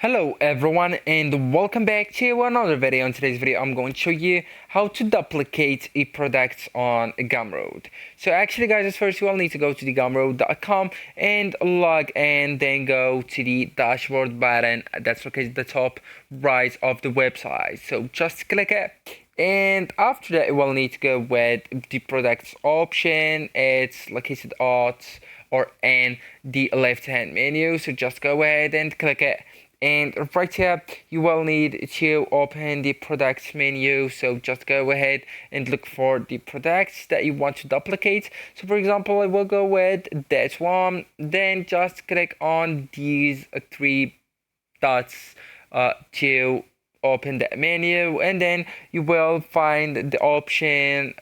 Hello everyone and welcome back to another video. In today's video I'm going to show you how to duplicate a product on Gumroad. So actually guys, as first you will need to go to the gumroad.com and log in, then go to the dashboard button that's located at the top right of the website. So just click it, and after that you will need to go with the products option. It's located at or in the left hand menu, so just go ahead and click it. And right here you will need to open the products menu, so just go ahead and look for the products that you want to duplicate. So for example, I will go with that one, then just click on these three dots to open that menu, and then you will find the option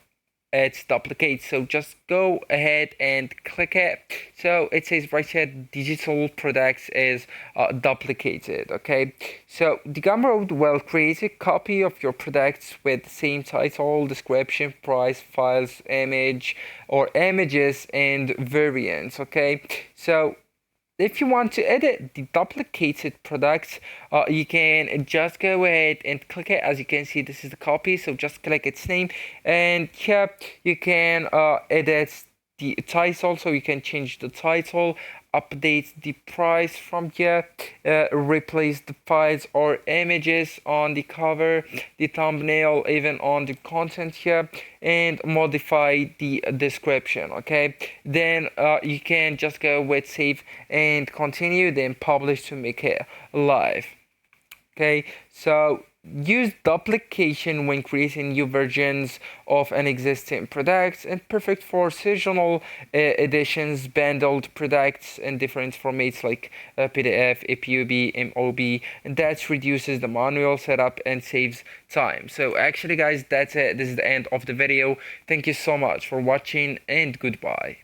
it's duplicate. So just go ahead and click it. So it says right here digital products is duplicated. Okay, so the Gumroad will create a copy of your products with the same title, description, price, files, image or images and variants. Okay, so if you want to edit the duplicated products, you can just go ahead and click it. As you can see, this is the copy, so just click its name, and here you can edit the title, so you can change the title, update the price from here, replace the files or images on the cover, the thumbnail, even on the content here, and modify the description. Okay, then you can just go with save and continue, then publish to make it live. Okay, so use duplication when creating new versions of an existing product, and perfect for seasonal editions, bundled products in different formats like PDF, EPUB, MOB, and that reduces the manual setup and saves time. So actually guys, that's it. This is the end of the video. Thank you so much for watching and goodbye.